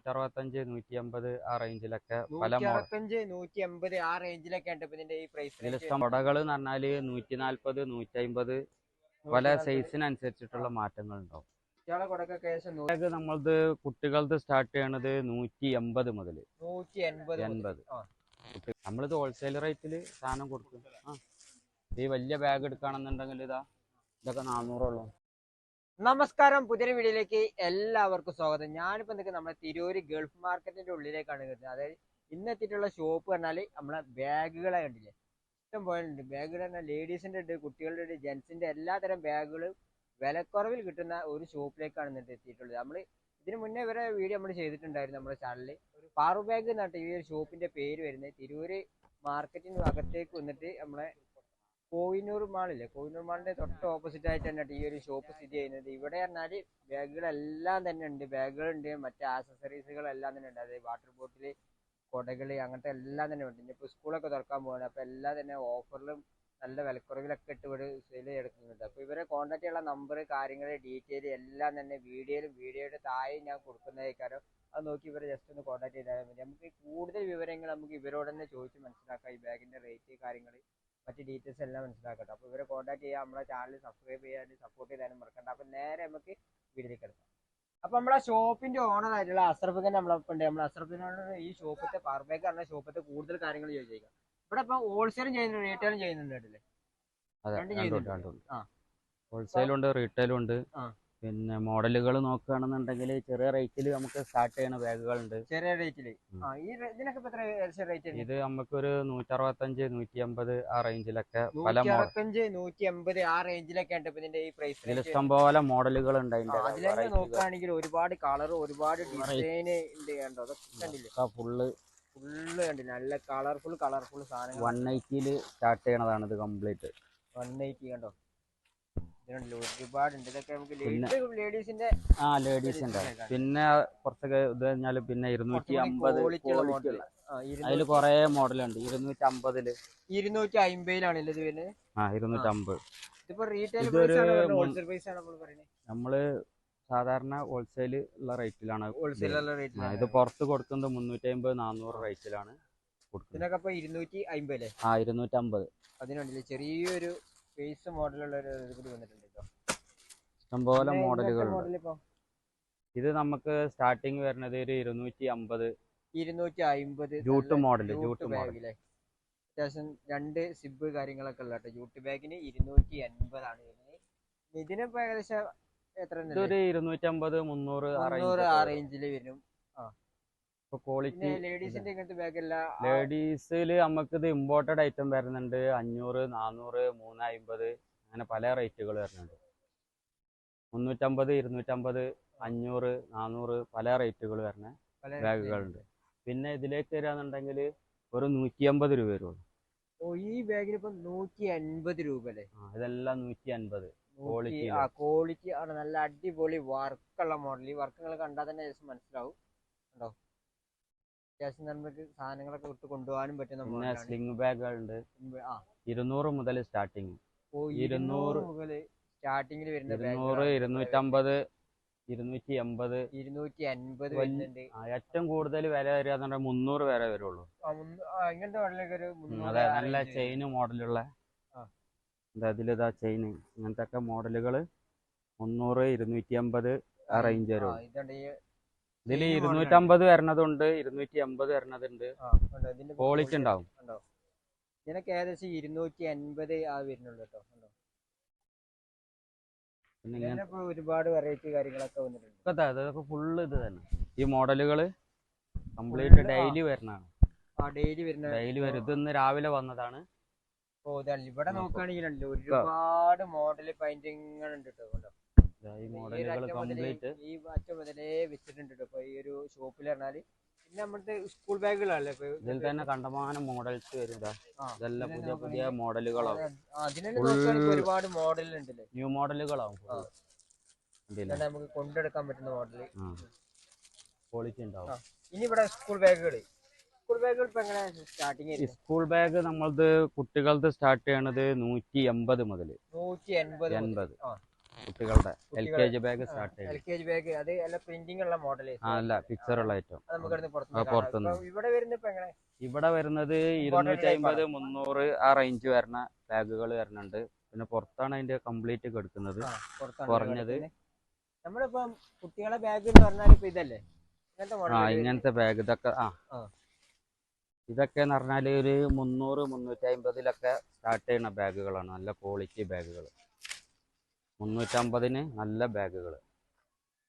165 180 ആ റേഞ്ചിലൊക്കെ പല 165 180 ആ റേഞ്ചിലൊക്കെ ഉണ്ട് ഇപ്പൊ ഇതിന്റെ ഈ പ്രൈസ് ഇതിൽ ഇഷ്ടം കൊടകൾ എന്ന് പറഞ്ഞാല് 140 150 പല സൈസിനനുസരിച്ചിട്ടുള്ള മാറ്റങ്ങൾ ഉണ്ടാവും. ബാഗ് നമ്മളത് കുട്ടികളത് സ്റ്റാർട്ട് ചെയ്യണത് 180 മുതൽ 180. നമ്മളിത് ഹോൾസെയിൽ റേറ്റിൽ സാധനം കൊടുക്കും. ഈ വലിയ ബാഗ് എടുക്കുകയാണെന്നുണ്ടെങ്കിൽ ഇതൊക്കെ 400 ഉള്ളൂ. നമസ്കാരം, പുതിയ വീഡിയോയിലേക്ക് എല്ലാവർക്കും സ്വാഗതം. ഞാനിപ്പോ നമ്മുടെ തിരൂര് ഗൾഫ് മാർക്കറ്റിന്റെ ഉള്ളിലേക്കാണ് വരുന്നത്. അതായത് ഇന്നെത്തിയിട്ടുള്ള ഷോപ്പ് പറഞ്ഞാല് നമ്മളെ ബാഗുകളെ കണ്ടില്ലേ, ഇഷ്ടം പോലെ ഉണ്ട്. ബാഗുകൾ പറഞ്ഞാൽ ലേഡീസിന്റെ ഉണ്ട്, കുട്ടികളുടെ ഉണ്ട്, ജെന്റ്സിന്റെ എല്ലാതരം ബാഗുകളും വിലക്കുറവിൽ കിട്ടുന്ന ഒരു ഷോപ്പിലേക്കാണ് ഇന്നിട്ട് എത്തിയിട്ടുള്ളത്. നമ്മൾ ഇതിന് മുന്നേ വരെ വീഡിയോ നമ്മൾ ചെയ്തിട്ടുണ്ടായിരുന്നു നമ്മുടെ ചാനലിൽ. പാറു ബാഗ് എന്നാണ് ഈ ഒരു ഷോപ്പിന്റെ പേര് വരുന്നത്. തിരൂര് മാർക്കറ്റിന് അകത്തേക്ക് വന്നിട്ട് നമ്മളെ കോഹിനൂർ മാളില്ലേ, കോഹിനൂർ മാളിന്റെ തൊട്ട് ഓപ്പോസിറ്റ് ആയിട്ട് തന്നെ ഈ ഒരു ഷോപ്പ് സ്ഥിതി ചെയ്യുന്നത്. ഇവിടെ പറഞ്ഞാല് ബാഗുകളെല്ലാം തന്നെ ഉണ്ട്, ബാഗുകളുണ്ട്, മറ്റേ ആക്സസറീസുകളെല്ലാം തന്നെ ഉണ്ട്. അതായത് വാട്ടർ ബോട്ടില്, കൊടകള്, അങ്ങനത്തെ എല്ലാം തന്നെ ഉണ്ട്. ഇനിയിപ്പോൾ സ്കൂളൊക്കെ തുറക്കാൻ പോകണം, അപ്പൊ എല്ലാം തന്നെ ഓഫറിലും നല്ല വിലക്കുറവിലൊക്കെ ഇട്ട് ഇവിടെ സെയിൽ എടുക്കുന്നുണ്ട്. അപ്പൊ ഇവരെ കോൺടാക്ട് ചെയ്യാനുള്ള നമ്പർ, കാര്യങ്ങൾ, ഡീറ്റെയിൽ എല്ലാം തന്നെ വീഡിയോയുടെ താഴെ ഞാൻ കൊടുക്കുന്നതായിരിക്കാരം. അത് നോക്കി ഇവരെ ജസ്റ്റ് ഒന്ന് കോൺടാക്ട് ചെയ്താൽ മതി. നമുക്ക് കൂടുതൽ വിവരങ്ങൾ നമുക്ക് ഇവരോട് തന്നെ ചോദിച്ച് മനസ്സിലാക്കാം. ഈ ബാഗിന്റെ റേറ്റ്, കാര്യങ്ങൾ, മറ്റ് ഡീറ്റെയിൽസ് എല്ലാം മനസ്സിലാക്കട്ടെ. അപ്പോൾ ഇവരെ കോൺടാക്ട് ചെയ്യാൻ നമ്മളെ ചാനൽ സബ്സ്ക്രൈബ് ചെയ്യാനും സപ്പോർട്ട് ചെയ്യാനും മറക്കണ്ട. അപ്പം നേരെ നമുക്ക് വീഡിയോയിലേക്ക് എടുക്കാം. അപ്പം നമ്മളെ ഷോപ്പിന്റെ ഓണർ ആയിട്ടുള്ള അസ്രഫിനെ നമ്മളൊപ്പം ഉണ്ട്. നമ്മൾ അസ്രഫിനോട് ഈ ഷോപ്പത്തെ പാർബേക്ക് പറഞ്ഞ ഷോപ്പത്തെ കൂടുതൽ കാര്യങ്ങൾ ചോദിച്ചേക്കാം. ഇവിടെ ഇപ്പൊ ഹോൾസെയിലും ചെയ്യുന്നുണ്ട്, റീറ്റെയിലും ചെയ്യുന്നുണ്ട് അല്ലേ? ഹോൾസെയിലും ഉണ്ട്, റീറ്റെയിലും ഉണ്ട്. പിന്നെ മോഡലുകൾ നോക്കുകയാണെന്നുണ്ടെങ്കിൽ ചെറിയ റേറ്റിൽ നമുക്ക് സ്റ്റാർട്ട് ചെയ്യുന്ന ബാഗുകളുണ്ട്. ചെറിയ റേറ്റില് ഇത് നമുക്കൊരു 165 180 ആ റേഞ്ചിലൊക്കെ പല 165 ആ റേഞ്ചിലൊക്കെ ഉണ്ട് ഇതിന്റെ ഈ പ്രൈസ്. ഇതിൽ ഇഷ്ടംപോലെ മോഡലുകൾ ഉണ്ട്. അതിലൊക്കെ നോക്കുകയാണെങ്കിൽ ഒരുപാട് കളർ, ഒരുപാട് ഡിസൈൻ ഉണ്ട്. കണ്ടോ, അതൊക്കെ കണ്ടില്ലേ? ഫുള്ള് കണ്ടില്ല, നല്ല കളർഫുൾ സാധനങ്ങൾ. 180 സ്റ്റാർട്ട് ചെയ്യണതാണ് ഇത് കംപ്ലീറ്റ്. 180 കണ്ടോ, ഒരുപാടുണ്ട്. ഇതൊക്കെ നമുക്ക് ലേഡീസിന്റെ പിന്നെ കുറച്ചൊക്കെ ഇത് കഴിഞ്ഞാല് പിന്നെ 250 അതിൽ കുറെ മോഡലുണ്ട്. 250 250 ഇത് വരുന്നത്. 250 ഇതിപ്പോ റീറ്റെയിൽ പ്രൈസ് ആണോ ഹോൾസെയിൽ പ്രൈസ് ആണോ നമ്മൾ പറയുന്നത്? നമ്മള് സാധാരണ ഹോൾസെയിൽ ഉള്ള റേറ്റിലാണ്. ഇത് പുറത്ത് കൊടുക്കുന്നത് 350 400 റേറ്റിലാണ് കൊടുക്കുന്നത്. ഇതിനൊക്കെ 250 250. അതിനുണ്ടല്ലേ ചെറിയൊരു ഫേസ് മോഡലുള്ള ഒരു കൂടി വന്നിട്ടുണ്ട്. ഇഷ്ടംപോലെ മോഡലുകൾ. ഇത് നമുക്ക് സ്റ്റാർട്ടിങ് വരുന്നത് ഒരു 250 ജൂട്ട് മോഡൽ. അത്യാവശ്യം 2 സിബ് കാര്യങ്ങളൊക്കെ ഉള്ള കേട്ടോ. ജൂട്ട് ബാഗിന് 250 ആണ് വരുന്നത്. ഇതിനിപ്പോ ഏകദേശം എത്ര? 250 300 ആ റേഞ്ചില് വരും. ക്വാളിറ്റി ലേഡീസിന്റെ ഇങ്ങനത്തെ ബാഗ് അല്ല. ലേഡീസില് നമുക്ക് ഇത് ഇമ്പോർട്ടഡ് ഐറ്റം വരുന്നുണ്ട്. 500 400 350 അങ്ങനെ പല റേറ്റുകൾ വരുന്നുണ്ട്. 350 250 500 400 പല റേറ്റുകൾ വരുന്ന ബാഗുകളുണ്ട്. പിന്നെ ഇതിലേക്ക് വരികയാണെന്നുണ്ടെങ്കിൽ ഒരു 150 രൂപ വരുള്ളൂ. ഈ ബാഗിന് ഇപ്പൊ 150 രൂപ അല്ലേ? ഇതെല്ലാം 150. ക്വാളിറ്റി ആണ്, നല്ല അടിപൊളി വർക്കുള്ള മോഡൽ. ഈ വർക്ക് നിങ്ങൾ കണ്ടാൽ തന്നെ മനസ്സിലാവും. ഉണ്ടോ, അത്യാവശ്യം നമുക്ക് സാധനങ്ങളൊക്കെ വിട്ട് കൊണ്ടുപോകാനും പറ്റുന്ന സ്ലിംഗ് ബാഗുകളുണ്ട്. 200 മുതൽ സ്റ്റാർട്ടിങ്. 200 മുതൽ സ്റ്റാർട്ടിങ്ങിൽ വരുന്ന 200 250 280 250 വരുന്നുണ്ട്. ഏറ്റവും കൂടുതൽ വില വരിക 300 വരെ വരുള്ളൂ. ഇങ്ങനത്തെ മോഡലൊക്കെ ഒരു അതെ, നല്ല ചെയിൻ മോഡലുള്ള ഇതിലിതാ ചെയിൻ, ഇങ്ങനത്തെ ഒക്കെ മോഡലുകൾ 300 250 ആ റേഞ്ച് വരുള്ളൂ. ഇതിൽ 250 വരണതുണ്ട്, 280 വരണതുണ്ട്. ക്വാളിറ്റി ഉണ്ടാവും. ഇതിനൊക്കെ ഏകദേശം 250 ആ വരുന്നുള്ളൂ കേട്ടോ. ഒരുപാട് വെറൈറ്റി കാര്യങ്ങളൊക്കെ വന്നിട്ടുണ്ട്. അതൊക്കെ ഫുള്ള് ഇത് തന്നെ. ഈ മോഡലുകൾ കംപ്ലീറ്റ് ഡെയിലി വരുന്നതാണ്. ഡെയിലി വരും. ഇതൊന്ന് രാവിലെ വന്നതാണ്. ഇവിടെ നോക്കുകയാണെങ്കിൽ ഒരുപാട് മോഡൽ പെയിന്റിങ്ങൾ ഉണ്ട് കേട്ടോ. ഈ മോഡലുകൾ കംപ്ലീറ്റ് ഈ അറ്റം മുതലേ വെച്ചിട്ടുണ്ട് ഇപ്പൊ ഈ ഒരു ഷോപ്പിൽ പറഞ്ഞാല്. പിന്നെ നമ്മുടെ സ്കൂൾ ബാഗുകളല്ലേ ഇതിൽ തന്നെ കണ്ടമാനം മോഡൽസ് വരുന്നത്. ഇതെല്ലാം പുതിയ പുതിയ മോഡലുകളാവും. ഒരുപാട് മോഡൽ ഉണ്ടല്ലേ, ന്യൂ മോഡലുകളാവും. നമുക്ക് കൊണ്ടെടുക്കാൻ പറ്റുന്ന മോഡല്, ക്വാളിറ്റി ഉണ്ടാവും. ഇനി ഇവിടെ സ്കൂൾ ബാഗുകൾ ഇപ്പൊ എങ്ങനെ സ്റ്റാർട്ടിങ്? സ്കൂൾ ബാഗ് നമ്മളത് കുട്ടികളത് സ്റ്റാർട്ട് ചെയ്യണത് 180 മുതൽ 180. കുട്ടികളുടെ LKG ബാഗ് സ്റ്റാർട്ട് ചെയ്യുന്നത്. LKG ബാഗ് അത് നല്ല പ്രിന്റിംഗ് ഉള്ള മോഡൽ അല്ല പിക്ചർ ഉള്ള ഐറ്റം നമുക്ക് പുറത്തുനിന്ന്. ഇവിടെ വരുന്നത് ഇപ്പൊ എങ്ങനെ? ഇവിടെ വരുന്നത് 250 300 ആ റേഞ്ച് വരുന്ന ബാഗുകൾ വരുന്നുണ്ട്. പിന്നെ പുറത്താണ് അതിന്റെ കംപ്ലീറ്റ് എടുക്കുന്നത്. കുറഞ്ഞത് നമ്മളിപ്പം കുട്ടികളെ ബാഗ് എന്ന് പറഞ്ഞാൽ ഇപ്പൊ ഇതല്ലേ ഇങ്ങനത്തെ ബാഗ് ഇതൊക്കെ എന്ന് പറഞ്ഞാൽ ഒരു 300 350 സ്റ്റാർട്ട് ചെയ്യുന്ന ബാഗുകളാണ്. നല്ല ക്വാളിറ്റി ബാഗുകൾ. 350 നല്ല ബാഗുകൾ.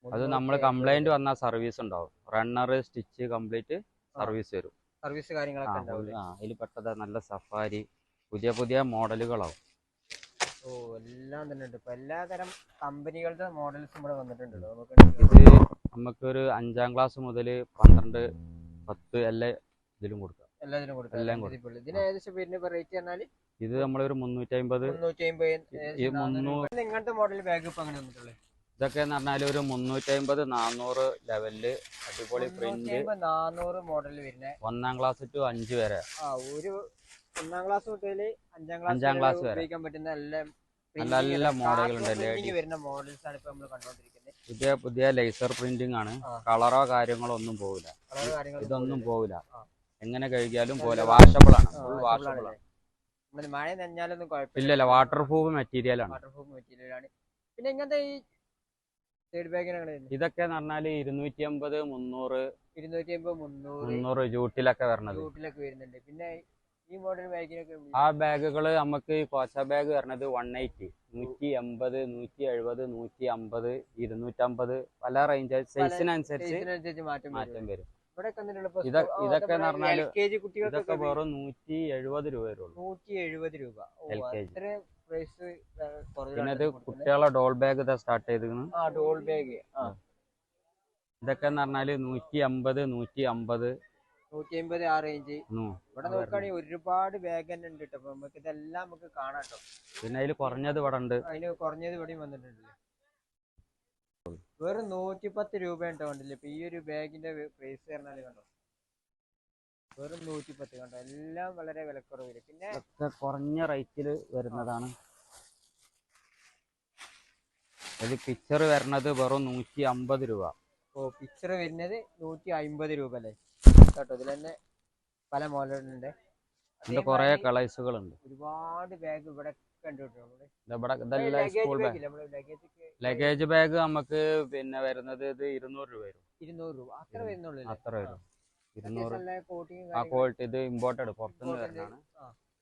അത് നമ്മൾ കംപ്ലൈന്റ് വന്നാൽ സർവീസ് ഉണ്ടാവും. റണ്ണർ സ്റ്റിച്ച് കംപ്ലീറ്റ് സർവീസ് വരും. സർവീസ് കാര്യങ്ങളൊക്കെ അതിൽ പെട്ടത് നല്ല സഫാരി പുതിയ പുതിയ മോഡലുകളാവും. എല്ലാം തന്നെ ഉണ്ട്. ഇപ്പൊ എല്ലാതരം കമ്പനികളുടെ മോഡൽസ് ഇവിടെ വന്നിട്ടുണ്ടല്ലോ. ഇത് നമുക്കൊരു 5ാം ക്ലാസ് മുതൽ 12 10 എല്ലാ ഇതിലും കൊടുക്കാം. എല്ലാം കൊടുക്കാം. ഇതിന് ഏകദേശം വരുന്ന റേറ്റ് പറഞ്ഞാൽ ഇത് നമ്മളൊരു 350 ഇങ്ങനത്തെ മോഡൽ ബാഗ് ഇപ്പൊ അങ്ങനെ വന്നിട്ടുള്ളത്. ഇതൊക്കെ എന്ന് പറഞ്ഞാൽ ഒരു 350 400 ലെവലില് അടിപൊളി പ്രിന്റ് 400 മോഡൽ വരുന്ന 1ാം ക്ലാസ് ടു 5 വരെ. ഒരു 1ാം ക്ലാസ് തൊട്ട് 5ാം ക്ലാസ് വരെ ഉപയോഗിക്കാൻ പറ്റുന്ന നല്ല മോഡലുകൾ വരുന്ന മോഡൽസ് ആണ് ഇപ്പൊ നമ്മൾ കണ്ടുകൊണ്ടിരിക്കുന്നത്. പുതിയ ലേസർ പ്രിന്റിംഗ് ആണ്. കളറോ കാര്യങ്ങളോ ഒന്നും പോവില്ല. ഇതൊന്നും പോവില്ല. എങ്ങനെ കഴുകിയാലും പോലെ വാഷബിൾ ആണ്. ഫുൾ വാഷബിൾ ആണ്. മഴ നനഞ്ഞാലൊന്നും കുഴപ്പമില്ല. വാട്ടർ പ്രൂഫ് മെറ്റീരിയൽ ആണ്. പിന്നെ ഇങ്ങനത്തെ ഈ സൈഡ് ബാഗിനാണ് ഇതൊക്കെ എന്ന് പറഞ്ഞാൽ 250 300 300 ജൂട്ടിലൊക്കെ വരുന്നത്. വരുന്നുണ്ട്. പിന്നെ ഈ മോഡൽ ബാഗിനൊക്കെ ആ ബാഗുകൾ നമുക്ക് ഈ കോച്ച ബാഗ് വരുന്നത് 180 180 170 150 250 പല റേഞ്ച് സൈസിനനുസരിച്ച് മാറ്റം വരും. ഇതൊക്കെ എന്ന് പറഞ്ഞാൽ ഇതൊക്കെ വെറും 170 രൂപ വരുള്ളൂ. 170 രൂപ. പിന്നെ ഇത് കുട്ടികളെ ഡോൾ ബാഗ് ഇതാ സ്റ്റാർട്ട് ചെയ്തിരിക്കുന്നു. ഡോൾ ബാഗ് ഇതൊക്കെ എന്ന് പറഞ്ഞാല് 150 150 150 ആ റേഞ്ച്. ഇവിടെ നോക്കുകയാണെങ്കിൽ ഒരുപാട് ബാഗ് തന്നെ ഉണ്ട് കേട്ടോ. നമുക്ക് ഇതെല്ലാം നമുക്ക് കാണാം കേട്ടോ. പിന്നെ അതിൽ കുറഞ്ഞത് ഇവിടെ ഉണ്ട്. അതിന് കുറഞ്ഞത് ഇവിടെയും വന്നിട്ടുണ്ട്. വെറും 110 രൂപ ഉണ്ടോ കണ്ടില്ലേ. ഇപ്പൊ ഈ ഒരു ബാഗിന്റെ പ്രൈസ് പറഞ്ഞാല് കണ്ടോ, വെറും 110 കണ്ടോ. എല്ലാം വളരെ വിലക്കുറവില്. പിന്നെ കുറഞ്ഞ റേറ്റിൽ വരുന്നതാണ്. അതിൽ പിക്ചർ വരുന്നത് വെറും 150 രൂപ. പിക്ചർ വരുന്നത് 150 രൂപ അല്ലേ കേട്ടോ. ഇതിൽ തന്നെ പല മോഡലുണ്ട്. കുറെ കളേഴ്സുകളുണ്ട്. ഒരുപാട് ബാഗ് ഇവിടെ ലഗേജ് ബാഗ് നമുക്ക് പിന്നെ വരുന്നത് ഇത് 200 രൂപ വരും. 200 രൂപ അത്ര വരുന്നുള്ളൂ. അത്ര വരും. 200. ആ ക്വാളിറ്റി ഇത് ഇമ്പോർട്ടഡ് പുറത്തുനിന്ന് വരുന്നതാണ്.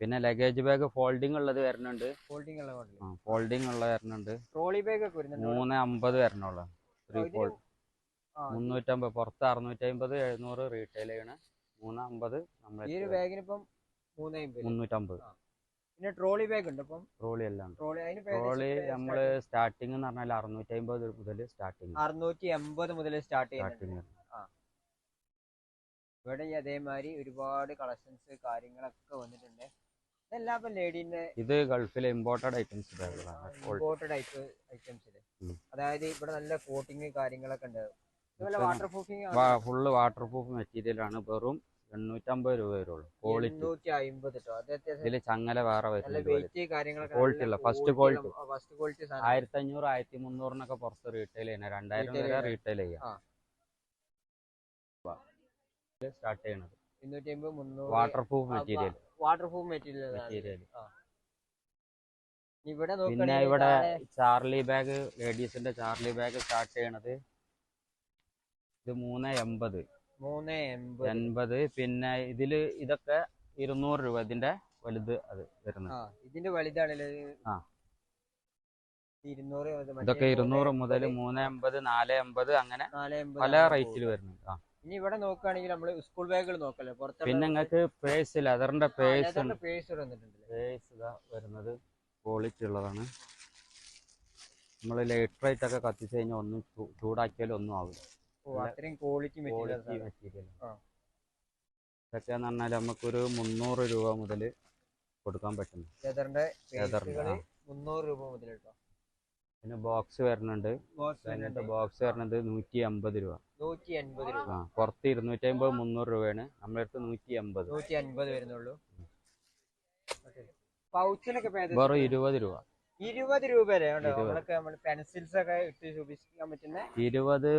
പിന്നെ ലഗേജ് ബാഗ് ഫോൾഡിംഗ് ഉള്ളത് വരുന്നുണ്ട്. ഫോൾഡിംഗ് ഉള്ള വരുന്നുണ്ട്. ട്രോളി ബാഗ് ഒക്കെ വരുന്നുണ്ട്. 350 വരണുള്ളൂ. 350 പുറത്ത് 650 700 റീറ്റെയിൽ ചെയ്യണ 350 ഈ ഒരു ബാഗിന് ഇപ്പം 350. പിന്നെ ട്രോളി ബാഗ് ഉണ്ട്. അപ്പം ട്രോളി എല്ലാം ട്രോളി നമ്മള് സ്റ്റാർട്ടിംഗ് എന്ന് പറഞ്ഞാൽ 650 മുതൽ സ്റ്റാർട്ടിംഗ് 680 മുതൽ സ്റ്റാർട്ട് ചെയ്യുന്നുണ്ട്. ഇവിടെ അതേമാതിരി ഒരുപാട് കളക്ഷൻസ് കാര്യങ്ങളൊക്കെ വന്നിട്ടുണ്ട്. ഇതെല്ലാം ഇപ്പൊ ലേഡീന്റെ ഇത് ഗൾഫിലെ ഇമ്പോർട്ടഡ് ഐറ്റംസ് ഇമ്പോർട്ടഡ് ഐറ്റംസ്. അതായത് ഇവിടെ നല്ല കോട്ടിങ് കാര്യങ്ങളൊക്കെ ഉണ്ട്. Water proofing full water proof material ആണ്. വെറും 850 രൂപ വരുള്ളൂ. ക്വാളിറ്റി 850. ഇതില് ചങ്ങല വേറെ ക്വാളിറ്റി ഉള്ള ഫസ്റ്റ് ക്വാളിറ്റി 1500 1300 പുറത്ത് റീറ്റെയിൽ ചെയ്യണം. 2000 വരെ റീറ്റെയിൽ ചെയ്യാം. സ്റ്റാർട്ട് ചെയ്യണത് 250 300 വാട്ടർ പ്രൂഫ് മെറ്റീരിയൽ. പിന്നെ ഇവിടെ ചാർലി ബാഗ് ലേഡീസിന്റെ ചാർലി ബാഗ് സ്റ്റാർട്ട് ചെയ്യണത് ഇത് 380. പിന്നെ ഇതില് ഇതൊക്കെ 200 രൂപ. ഇതിന്റെ വലുത് അത് വരുന്നത്. ഇതിന്റെ വലുതാണല്ലേ. ഇതൊക്കെ 200 മുതൽ 380 480 അങ്ങനെ പല റേറ്റിൽ വരുന്നുണ്ട്. ഇനി ഇവിടെ നോക്കുകയാണെങ്കിൽ നമ്മള് സ്കൂൾ ബാഗുകൾ നോക്കല്ലേ. പിന്നെ നിങ്ങൾക്ക് പേഴ്സ് ലെതറിന്റെ പേഴ്സ് വരുന്നത് ക്വാളിറ്റി ഉള്ളതാണ്. നമ്മൾ ലൈറ്റ് ഒക്കെ കത്തിച്ച് കഴിഞ്ഞാൽ ഒന്നും ചൂടാക്കിയാലും ഒന്നും ആവില്ല. അത്രയും ക്വാളിറ്റി മെറ്റീരിയൽ. ഇതൊക്കെയെന്ന് പറഞ്ഞാൽ നമുക്കൊരു 300 രൂപ മുതൽ കൊടുക്കാൻ പറ്റുന്നു. ലെതറിന്റെ 300 രൂപ മുതൽ കേട്ടോ. പിന്നെ ബോക്സ് വരുന്നുണ്ട്. ബോക്സ് വരുന്നത് 150 രൂപ. പുറത്ത് 250 300 രൂപയാണ്. നമ്മുടെ അടുത്ത് 150 വരുന്നുള്ളൂ. പൗച്ചിനൊക്കെ വെറും 20 രൂപ. 20 രൂപ വരെ ഉണ്ടോ? നമ്മളൊക്കെ നമ്മൾ പെൻസിൽസ് ഒക്കെ ഇട്ട് സൂക്ഷിക്കാൻ പറ്റുന്ന 20, 30,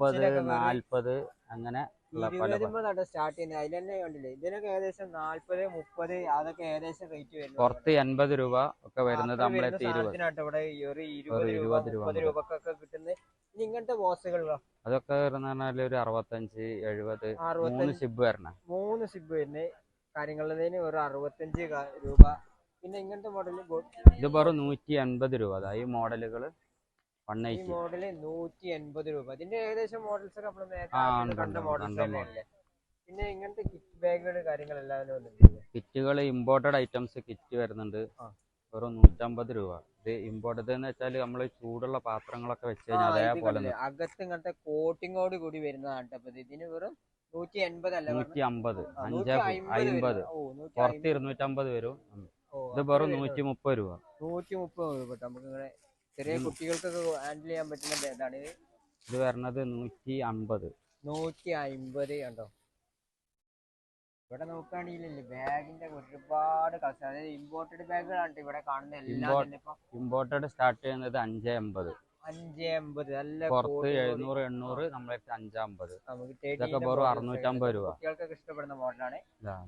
പൗച്ചിലൊക്കെ 40 അങ്ങനെ 20 സ്റ്റാർട്ട് ചെയ്യുന്നത്. അതിൽ തന്നെ കണ്ടില്ലേ, ഇതിനൊക്കെ ഏകദേശം 40, 30 അതൊക്കെ ഏകദേശം റേറ്റ് വരുന്നത്. പുറത്ത് 80 രൂപ ഒക്കെ വരുന്നത് നമ്മളെ സാധനത്തിനാട്ടോ ഇവിടെ ഒരു 20 രൂപ 30 രൂപക്കൊക്കെ കിട്ടുന്നത്. ഇനി ഇങ്ങനത്തെ ബോക്സുകളോ അതൊക്കെ പറഞ്ഞാൽ ഒരു 65, 70, 3 സിബ് വരണം. 3 സിബ് വരുന്നത് കാര്യങ്ങളിന് ഒരു 65 രൂപ. പിന്നെ ഇങ്ങനത്തെ മോഡൽ ഇത് വെറും 180 രൂപ. ഈ മോഡലുകൾ ഈ മോഡല് 180 രൂപ. ഇതിന്റെ ഏകദേശം മോഡൽസ് ഒക്കെ നമ്മൾ നേരത്തെ കണ്ട മോഡൽസ് തന്നെയല്ലേ. പിന്നെ ഇങ്ങനത്തെ കിറ്റ് ബാഗുകൾ കാര്യങ്ങളെല്ലാം വന്നിട്ടുണ്ട്. കിറ്റുകൾ ഇമ്പോർട്ടഡ് ഐറ്റംസ് കിറ്റ് വരുന്നുണ്ട്. വെറും 150 രൂപ. ഇത് ഇമ്പോർട്ടഡ് എന്ന് വെച്ചാൽ നമ്മൾ ചൂടുള്ള പാത്രങ്ങളൊക്കെ വെച്ച് കഴിഞ്ഞാൽ അതേപോലെ അകത്ത് ഇങ്ങനത്തെ കോട്ടിങ്ങോട് കൂടി വരുന്നതാണ്. അപ്പൊ ഇതിന് വെറും 180 അല്ല, 150, 50. പുറത്ത് 250 വരും. ഇത് വെറും 130 രൂപ. 130 രൂപ. നമുക്ക് ഇങ്ങനെ ചെറിയ കുട്ടികൾക്കൊക്കെ ഹാൻഡിൽ ചെയ്യാൻ പറ്റുന്ന ഇതാണ് ഇത് വരുന്നത് 150. 150 കണ്ടോ. ഇവിടെ നോക്കുകയാണെങ്കിൽ ബാഗിന്റെ ഒരുപാട് കളക്ഷൻ, അതായത് ഇമ്പോർട്ടഡ് ബാഗുകളാണ് ഇവിടെ കാണുന്ന എല്ലാം. ഇമ്പോർട്ടഡ് സ്റ്റാർട്ട് ചെയ്യുന്നത് 550. 550 നല്ല പുറത്ത് 700, 800, നമ്മളെ 550. ഇതൊക്കെ വെറും 650 രൂപ. കുട്ടികൾക്കൊക്കെ ഇഷ്ടപ്പെടുന്ന മോഡലാണ്.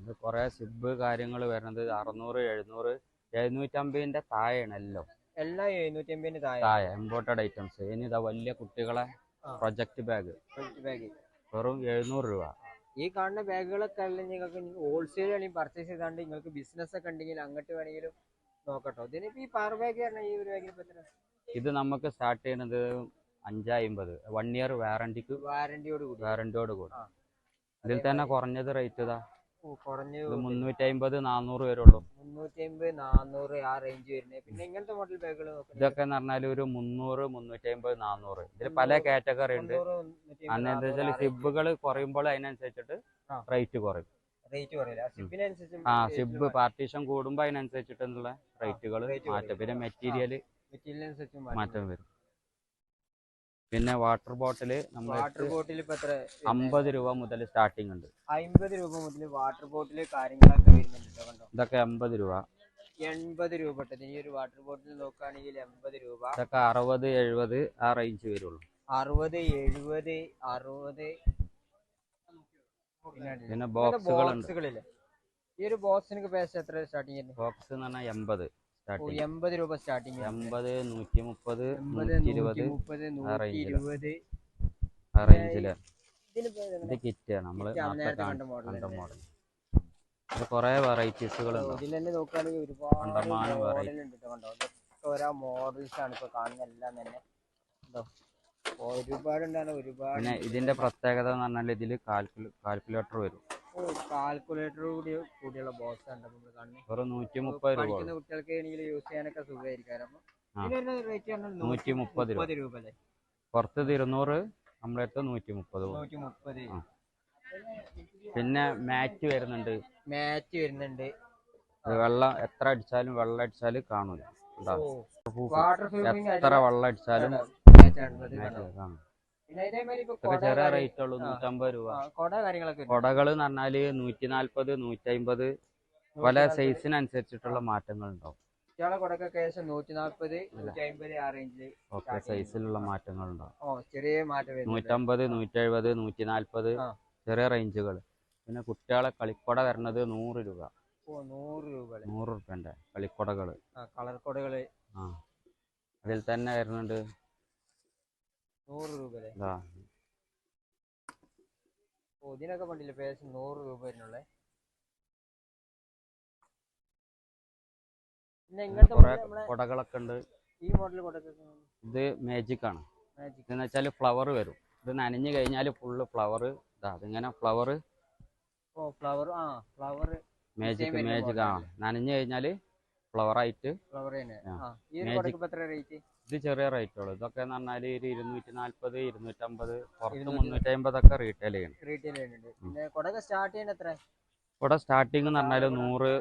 ഇത് കുറെ സിബ് കാര്യങ്ങൾ വരുന്നത് 600, 700, 750ന്റെ താഴെയാണ് എല്ലാം 750 താഴെ ഇമ്പോർട്ടഡ് ഐറ്റംസ്. ഇനി ഇതാ വലിയ കുട്ടികളെ പ്രൊജക്ട് ബാഗ് വെറും 700 രൂപ. ഈ കാണുന്ന ബാഗുകളൊക്കെ അല്ലെങ്കിൽ നിങ്ങൾക്ക് ഹോൾസെയിൽ വേണമെങ്കിൽ പർച്ചേസ് ചെയ്താണ്ട് നിങ്ങൾക്ക് ബിസിനസ് ഒക്കെ ഉണ്ടെങ്കിൽ അങ്ങോട്ട് വേണമെങ്കിലും നോക്കട്ടോ. ഇതിനിപ്പോ ഈ പവർ ബാഗ് പറഞ്ഞാൽ ഈ ഒരു ബാഗിന് ഇത് നമുക്ക് സ്റ്റാർട്ട് ചെയ്യുന്നത് 550. 1 ഇയർ വാറന്റിയോട് കൂടി. ഇതിൽ തന്നെ കുറഞ്ഞത് റേറ്റ് ഇതാ കുറഞ്ഞത് 350, 400 വരുള്ളൂ. 350, 400 ആ റേഞ്ച് വരുന്നത്. പിന്നെ ഇങ്ങനത്തെ മോഡൽ ബാഗുകൾ ഇതൊക്കെ എന്ന് പറഞ്ഞാൽ ഒരു 300, 350, 400. ഇതിൽ പല കാറ്റഗറി ഉണ്ട്. അന്ന് എന്താ വെച്ചാൽ സിബുകൾ കുറയുമ്പോൾ അതിനനുസരിച്ചിട്ട് റേറ്റ് കുറയും. സിബ് പാർട്ടീഷൻ കൂടുമ്പോ അതിനനുസരിച്ചിട്ടുള്ള റേറ്റുകൾ മാറ്റം. പിന്നെ മെറ്റീരിയൽ മാറ്റം വരും. പിന്നെ വാട്ടർ ബോട്ടില് വാട്ടർ ബോട്ടിൽ 50 രൂപ മുതൽ സ്റ്റാർട്ടിങ് ഉണ്ട്. 50 രൂപ മുതൽ വാട്ടർ ബോട്ടിൽ കാര്യങ്ങളൊക്കെ വരുന്നുണ്ട്. ഇതൊക്കെ 80 രൂപ. 80 രൂപ. ഈ ഒരു വാട്ടർ ബോട്ടിൽ നോക്കുകയാണെങ്കിൽ 80 രൂപ. ഇതൊക്കെ 60, 70 ആ റേഞ്ച് വരുള്ളൂ. 60, 70, 60. പിന്നെ ബോക്സുകളില്ലേ, ഈ ഒരു ബോക്സിന് പൈസ എത്ര സ്റ്റാർട്ടിങ് ചെയ്യുന്നത്? ബോക്സ് എന്ന് പറഞ്ഞാൽ 80 രൂപ സ്റ്റാർട്ടിങ്. 80, 130, 120 ആ റേഞ്ചില്. ഇത് കിറ്റ് നമ്മള് കണ്ട മോഡൽ. ഇത് കുറെ വെറൈറ്റീസുകൾ ഓരോ മോഡൽസ് ആണ് ഇപ്പൊ കാണുന്ന എല്ലാം തന്നെ. ഒരുപാടുണ്ടാണ് ഒരുപാട്. പിന്നെ ഇതിന്റെ പ്രത്യേകത എന്ന് പറഞ്ഞാൽ ഇതില് കാൽക്കുലേറ്റർ വരും. കാൽക്കുലേറ്റർ കൂടിയുള്ള ബോക്സ് ആണ് നമ്മൾ കാണുന്നത്. വെറും 130 രൂപ. കുട്ടികൾക്ക് യൂസ് ചെയ്യാനൊക്കെ സുഖമായിരിക്കും. 130 രൂപ. പുറത്ത് 200, നമ്മളടുത്ത് 130. പിന്നെ മാറ്റ് വരുന്നുണ്ട്. വെള്ളം എത്ര അടിച്ചാലും വെള്ളം അടിച്ചാലും കാണൂല. എത്ര വെള്ളം അടിച്ചാലും കാണും. ചെറിയ റേറ്റ് ഉള്ളൂ, 150 രൂപ. കൊടകൾ എന്ന് പറഞ്ഞാല് 140, 150 പല സൈസിനനുസരിച്ചിട്ടുള്ള മാറ്റങ്ങൾ ഉണ്ടാവും. ഓക്കെ, സൈസിലുള്ള മാറ്റങ്ങൾ ഉണ്ടാവും. ചെറിയ മാറ്റം 150, 170, 140 ചെറിയ റേഞ്ചുകൾ. പിന്നെ കുട്ടികളെ കളിക്കൊട വരുന്നത് 100 രൂപ. 100 രൂപന്റെ കളിക്കൊടകള്, കളർ കൊടകള്. അതിൽ തന്നെ വരുന്നുണ്ട് 100 രൂപ. ഇതിനൊക്കെ പണ്ടില്ല പേസ് 100 രൂപ വരുന്നുള്ളേ. കൊടകളൊക്കെ ഉണ്ട്. ഈ മോഡൽ കൊടകളൊക്കെ ഇത് മാജിക് ആണ്. എന്ന് വെച്ചാല് ഫ്ലവർ വരും. ഇത് നനഞ്ഞു കഴിഞ്ഞാല് ഫുള്ള് ഫ്ലവർ. അതിങ്ങനെ ഫ്ലവർ മാജിക് നനഞ്ഞു കഴിഞ്ഞാല് ഫ്ലവർ ആയിട്ട്. ഇത് ചെറിയ റേറ്റ് ഉള്ളു. ഇതൊക്കെ എന്ന് പറഞ്ഞാല് 240, 250, പുറത്ത് 350 ഒക്കെ റീറ്റെയിൽ ചെയ്യണം. കുട സ്റ്റാർട്ടിങ് എന്ന് പറഞ്ഞാല് 100.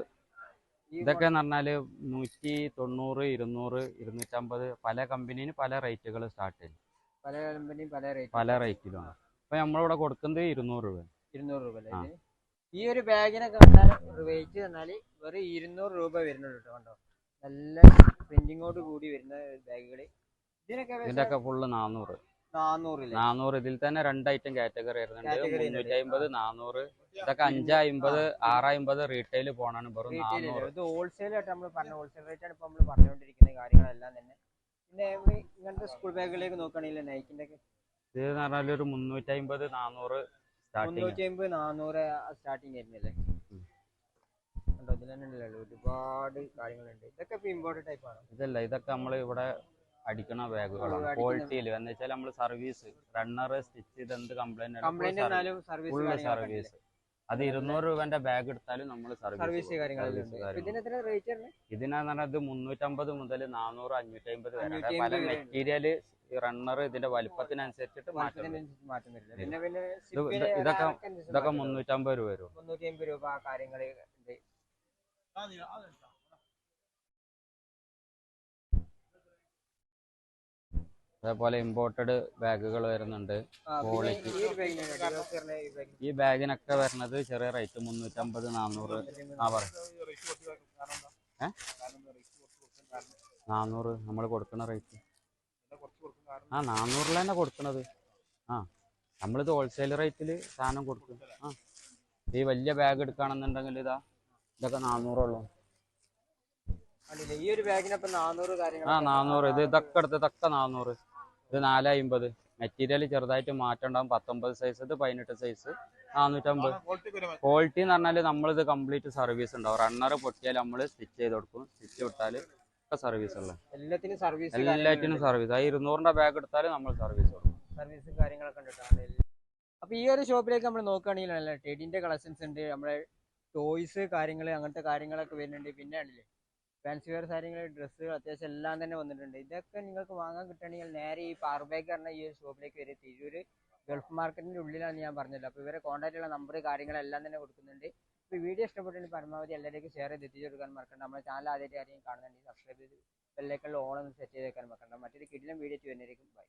ഇതൊക്കെ എന്ന് പറഞ്ഞാല് 190, 200, 250 പല കമ്പനിന് പല റേറ്റുകൾ സ്റ്റാർട്ട് ചെയ്യും. പല റേറ്റിലാണ്. അപ്പൊ നമ്മളിവിടെ കൊടുക്കുന്നത് 200 രൂപ. 200 രൂപ. ഈ ഒരു ബാഗിനൊക്കെ വെയിറ്റ് തന്നാല് വെറും 200 രൂപ വരുന്നുള്ളൂ. കണ്ടോ, നല്ല പ്രിന്റിങ്ങോട് കൂടി വരുന്ന ബാഗുകള് ഇതിനൊക്കെ ഇതിന്റെയൊക്കെ ഫുള്ള് 400. 400 ഇതിൽ തന്നെ 2 ഐറ്റം കാറ്റഗറി വരുന്നുണ്ട്. 350, 400. ഇതൊക്കെ 550, 650 റീറ്റെയിൽ പോണാണ്. വെറും 400. ഇത് ഹോൾസെയിൽ ആയിട്ട് നമ്മൾ പറഞ്ഞ ഹോൾസെയിൽ റേറ്റ് ആണ് ഇപ്പൊ നമ്മൾ പറഞ്ഞുകൊണ്ടിരിക്കുന്ന കാര്യങ്ങളെല്ലാം തന്നെ. പിന്നെ ഇങ്ങനത്തെ സ്കൂൾ ബാഗുകളിലേക്ക് നോക്കുകയാണെങ്കിൽ നൈക്കിന്റെ ഒക്കെ ഇത് എന്ന് പറഞ്ഞാൽ ഒരു 350, 400 350, 400 സ്റ്റാർട്ടിങ് വരുന്നില്ലേ? കണ്ടോ ഇതിൽ തന്നെ ഉണ്ടല്ലോ ഒരുപാട് കാര്യങ്ങളുണ്ട്. ഇതൊക്കെ ഇപ്പൊ ഇമ്പോർട്ടഡ് ടൈപ്പ് ആണ്. ഇതല്ല, ഇതൊക്കെ നമ്മൾ ഇവിടെ അടിക്കണ ബാഗുകളാണ്. ക്വാളിറ്റിയിൽ എന്ന് വെച്ചാൽ നമ്മൾ സർവീസ് റണ്ണർ സ്റ്റിച്ച് ചെയ്ത് എന്ത് കംപ്ലൈന്റ് ഫുള്ള് സർവീസ്. അത് 200 രൂപന്റെ ബാഗ് എടുത്താലും നമ്മൾ സർവീസ് ഇതിനാന്ന് പറഞ്ഞാൽ ഇത് 350 മുതൽ 400, 550 വരെ. പല മെറ്റീരിയൽ റണ്ണർ ഇതിന്റെ വലുപ്പത്തിനനുസരിച്ചിട്ട് ഇതൊക്കെ 350 രൂപ വരും. 350 രൂപ കാര്യങ്ങള് ഉണ്ട്. അതേപോലെ ഇമ്പോർട്ടഡ് ബാഗുകൾ വരുന്നുണ്ട്. ക്വാളിറ്റി ഈ ബാഗിനൊക്കെ വരുന്നത് ചെറിയ റേറ്റ് 350, 400. ആ പറ 400 നമ്മൾ കൊടുക്കുന്ന റേറ്റ്. 400 തന്നെ കൊടുക്കുന്നത്. നമ്മളിത് ഹോൾസെയിൽ റേറ്റിൽ സാധനം കൊടുക്കും. ഈ വലിയ ബാഗ് എടുക്കുകയാണെന്നുണ്ടെങ്കിൽ ഇതൊക്കെ 400 ഉള്ളൂ. ഈ ഒരു ബാഗിനൊപ്പം 400 കാര്യങ്ങൾ. 400. ഇതൊക്കെ എടുത്ത് ഇതൊക്കെ 400. ഇത് 450. മെറ്റീരിയൽ ചെറുതായിട്ട് മാറ്റം ഉണ്ടാവും. 19 സൈസ്, ഇത് 18 സൈസ്, 450. ക്വാളിറ്റി എന്ന് പറഞ്ഞാൽ നമ്മളിത് കംപ്ലീറ്റ് സർവീസ് ഉണ്ടാവും. റണ്ണർ പൊട്ടിയാൽ നമ്മൾ സ്റ്റിച്ച് ചെയ്ത് കൊടുക്കും. സ്റ്റിച്ച് വിട്ടാൽ ഒക്കെ സർവീസ് ഉള്ളത്. എല്ലാറ്റിനും സർവീസ്. ആ 200ന്റെ ബാഗ് എടുത്താൽ നമ്മൾ സർവീസ് കൊടുക്കും. സർവീസും കാര്യങ്ങളൊക്കെ ഉണ്ട്. അപ്പൊ ഈ ഒരു ഷോപ്പിലേക്ക് നമ്മൾ നോക്കുകയാണെങ്കിൽ നല്ല ടെഡിന്റെ കളക്ഷൻസ് ഉണ്ട്. നമ്മുടെ ടോയ്സ് കാര്യങ്ങൾ അങ്ങനത്തെ കാര്യങ്ങളൊക്കെ വരുന്നുണ്ട്. പിന്നെ ആണല്ലേ ഫാൻസി വെയർ കാര്യങ്ങൾ, ഡ്രസ്സ് അത്യാവശ്യം എല്ലാം തന്നെ വന്നിട്ടുണ്ട്. ഇതൊക്കെ നിങ്ങൾക്ക് വാങ്ങാൻ കിട്ടുകയാണെങ്കിൽ നേരെ ഈ പാർബേക്ക് പറഞ്ഞ ഈ ഒരു ഷോപ്പിലേക്ക് വരും. തിരൂർ ഗൾഫ് മാർക്കറ്റിന്റെ ഉള്ളിലാണ് ഞാൻ പറഞ്ഞത്. അപ്പോൾ ഇവരെ കോൺടാക്ട് ഉള്ള നമ്പർ കാര്യങ്ങളെല്ലാം തന്നെ കൊടുക്കുന്നുണ്ട്. ഇപ്പോൾ വീഡിയോ ഇഷ്ടപ്പെട്ടെങ്കിൽ പരമാവധി എല്ലാവരേക്കും ഷെയർ ചെയ്ത് എത്തിച്ചു കൊടുക്കാൻ മറക്കണ്ട. നമ്മുടെ ചാനൽ ആദ്യമായിട്ട് ആരെയും കാണുന്നുണ്ടെങ്കിൽ സബ്സ്ക്രൈബ് ചെയ്ത് ബെല്ലൈക്കണിൽ ഓൺ ഒന്ന് സെറ്റ് ചെയ്ത് വെക്കാൻ മറക്കണ്ട. മറ്റൊരു കിടിലൻ വീഡിയോ വരുന്നതായിരിക്കും. ബൈ.